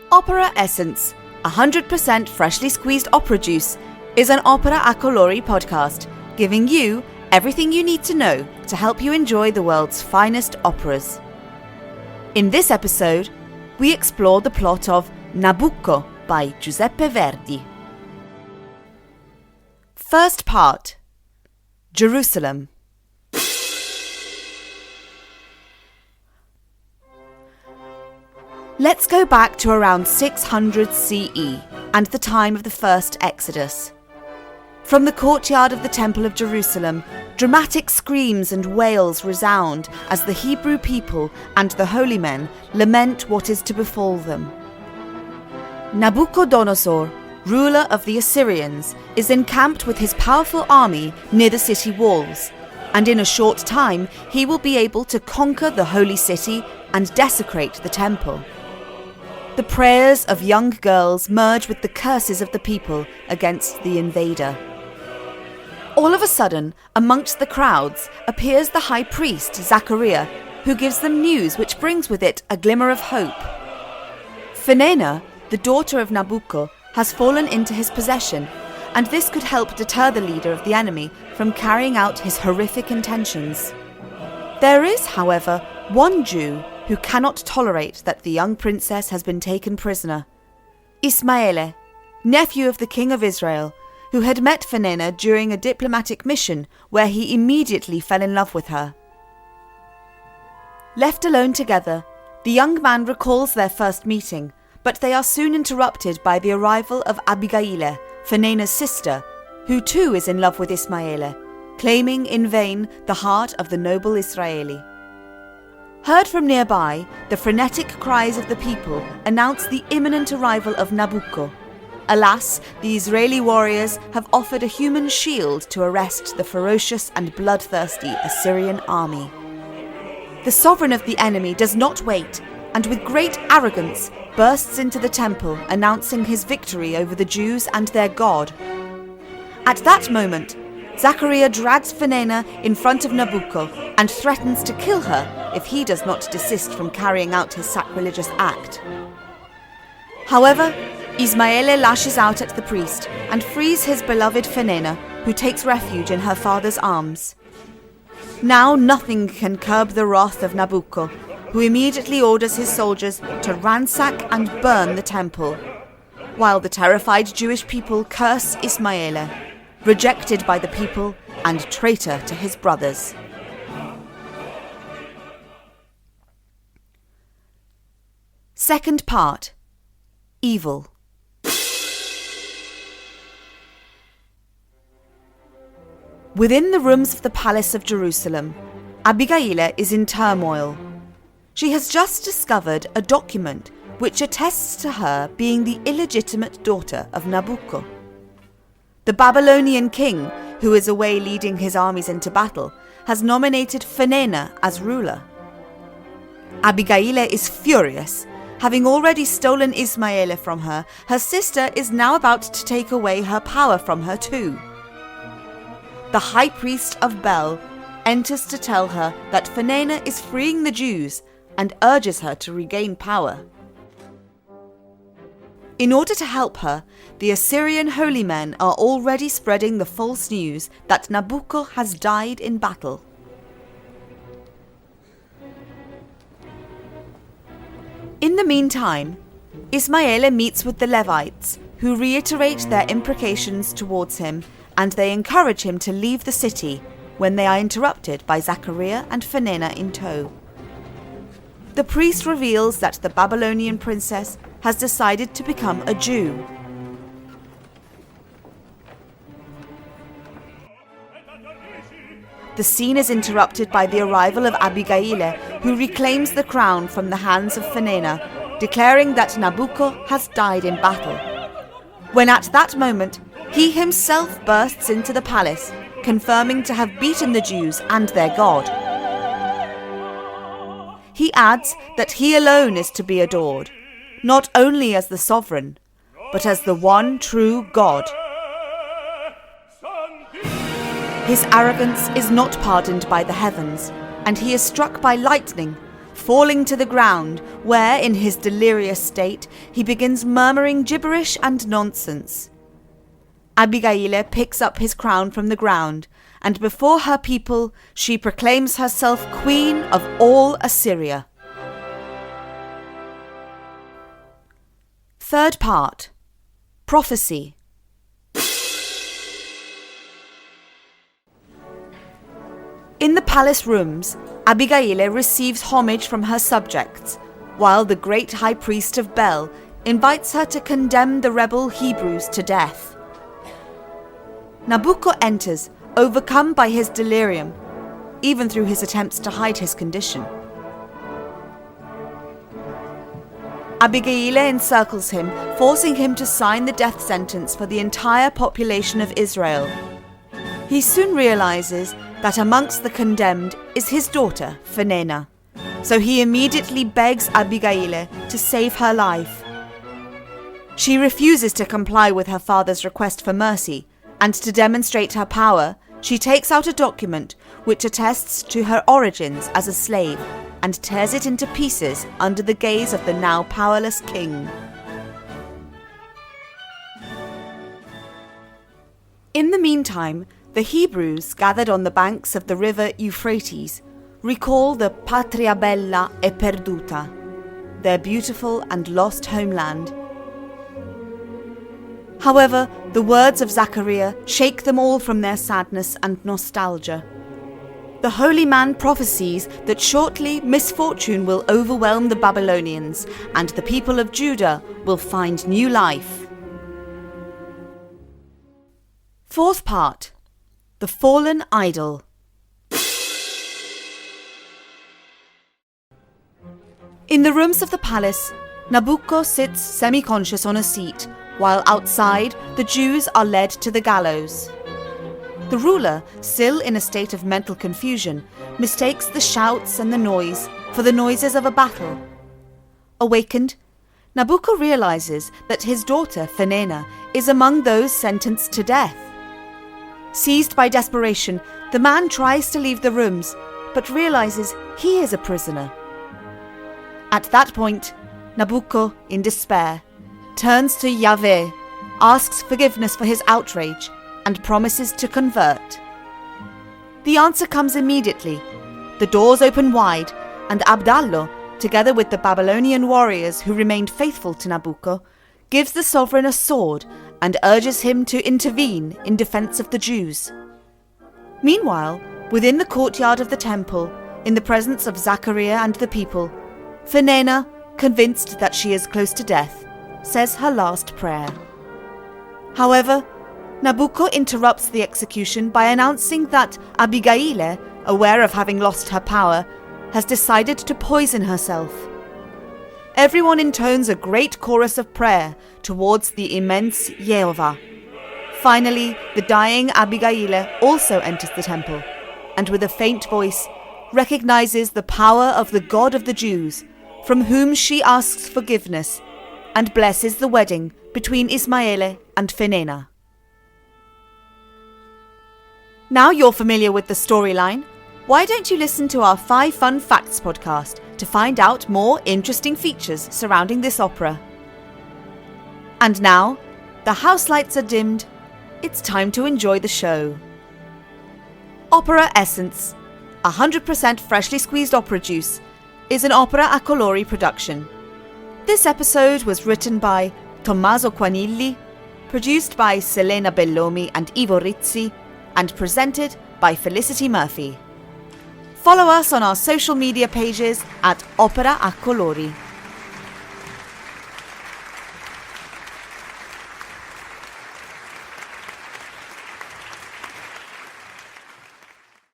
Opera Essence, 100% freshly squeezed opera juice, is an opera a colori podcast, giving you everything you need to know to help you enjoy the world's finest operas. In this episode, we explore the plot of Nabucco by Giuseppe Verdi. First part, Jerusalem. Let's go back to around 600 CE and the time of the first Exodus. From the courtyard of the Temple of Jerusalem, dramatic screams and wails resound as the Hebrew people and the holy men lament what is to befall them. Nabucodonosor, ruler of the Assyrians, is encamped with his powerful army near the city walls, and in a short time he will be able to conquer the holy city and desecrate the temple. The prayers of young girls merge with the curses of the people against the invader. All of a sudden, amongst the crowds, appears the high priest, Zachariah, who gives them news which brings with it a glimmer of hope. Fenena, the daughter of Nabucco, has fallen into his possession, and this could help deter the leader of the enemy from carrying out his horrific intentions. There is, however, one Jew who cannot tolerate that the young princess has been taken prisoner. Ismaele, nephew of the king of Israel, who had met Fenena during a diplomatic mission where he immediately fell in love with her. Left alone together, the young man recalls their first meeting, but they are soon interrupted by the arrival of Abigail, Fenena's sister, who too is in love with Ismaele, claiming in vain the heart of the noble Israeli. Heard from nearby, the frenetic cries of the people announce the imminent arrival of Nabucco. Alas, the Israeli warriors have offered a human shield to arrest the ferocious and bloodthirsty Assyrian army. The sovereign of the enemy does not wait, and with great arrogance bursts into the temple, announcing his victory over the Jews and their God. At that moment, Zachariah drags Fenena in front of Nabucco and threatens to kill her if he does not desist from carrying out his sacrilegious act. However, Ismaele lashes out at the priest and frees his beloved Fenena, who takes refuge in her father's arms. Now nothing can curb the wrath of Nabucco, who immediately orders his soldiers to ransack and burn the temple, while the terrified Jewish people curse Ismaele, rejected by the people and traitor to his brothers. Second part, Evil. Within the rooms of the Palace of Jerusalem, Abigail is in turmoil. She has just discovered a document which attests to her being the illegitimate daughter of Nabucco. The Babylonian king, who is away leading his armies into battle, has nominated Fenena as ruler. Abigail is furious. Having already stolen Ismaele from her, her sister is now about to take away her power from her too. The high priest of Bel enters to tell her that Fenena is freeing the Jews and urges her to regain power. In order to help her, the Assyrian holy men are already spreading the false news that Nabucco has died in battle. In the meantime, Ismaele meets with the Levites, who reiterate their imprecations towards him, and they encourage him to leave the city when they are interrupted by Zachariah and Fenena in tow. The priest reveals that the Babylonian princess has decided to become a Jew. The scene is interrupted by the arrival of Abigail, who reclaims the crown from the hands of Fenena, declaring that Nabucco has died in battle. When at that moment, he himself bursts into the palace, confirming to have beaten the Jews and their God. He adds that he alone is to be adored, not only as the sovereign, but as the one true God. His arrogance is not pardoned by the heavens, and he is struck by lightning, falling to the ground, where, in his delirious state, he begins murmuring gibberish and nonsense. Abigail picks up his crown from the ground, and before her people she proclaims herself queen of all Assyria. Third part. Prophecy. In the palace rooms, Abigail receives homage from her subjects, while the great high priest of Bel invites her to condemn the rebel Hebrews to death. Nabucco enters, overcome by his delirium, even through his attempts to hide his condition. Abigail encircles him, forcing him to sign the death sentence for the entire population of Israel. He soon realizes that amongst the condemned is his daughter, Phinehas, so he immediately begs Abigail to save her life. She refuses to comply with her father's request for mercy, and to demonstrate her power, she takes out a document which attests to her origins as a slave and tears it into pieces under the gaze of the now powerless king. In the meantime, the Hebrews gathered on the banks of the river Euphrates recall the Patria Bella e Perduta, their beautiful and lost homeland. However, the words of Zechariah shake them all from their sadness and nostalgia. The holy man prophesies that shortly misfortune will overwhelm the Babylonians and the people of Judah will find new life. Fourth part. The Fallen Idol. In the rooms of the palace, Nabucco sits semi-conscious on a seat, while outside the Jews are led to the gallows. The ruler, still in a state of mental confusion, mistakes the shouts and the noise for the noises of a battle. Awakened, Nabucco realizes that his daughter Phinehas is among those sentenced to death. Seized by desperation, the man tries to leave the rooms, but realizes he is a prisoner. At that point, Nabucco, in despair, turns to Yahweh, asks forgiveness for his outrage, and promises to convert. The answer comes immediately. The doors open wide, and Abdallah, together with the Babylonian warriors who remained faithful to Nabucco, gives the sovereign a sword and urges him to intervene in defense of the Jews. Meanwhile, within the courtyard of the temple, in the presence of Zechariah and the people, Phinehas, convinced that she is close to death, says her last prayer. However, Nabucco interrupts the execution by announcing that Abigail, aware of having lost her power, has decided to poison herself. Everyone intones a great chorus of prayer towards the immense Yehovah. Finally, the dying Abigail also enters the temple, and with a faint voice recognizes the power of the God of the Jews, from whom she asks forgiveness, and blesses the wedding between Ismaele and Phinehas. Now you're familiar with the storyline, why don't you listen to our 5 Fun Facts podcast to find out more interesting features surrounding this opera? And now, the house lights are dimmed, it's time to enjoy the show. Opera Essence, 100% freshly squeezed opera juice, is an opera a colori production. This episode was written by Tommaso Quanilli, produced by Selena Bellomi and Ivo Rizzi, and presented by Felicity Murphy. Follow us on our social media pages at Opera a Colori.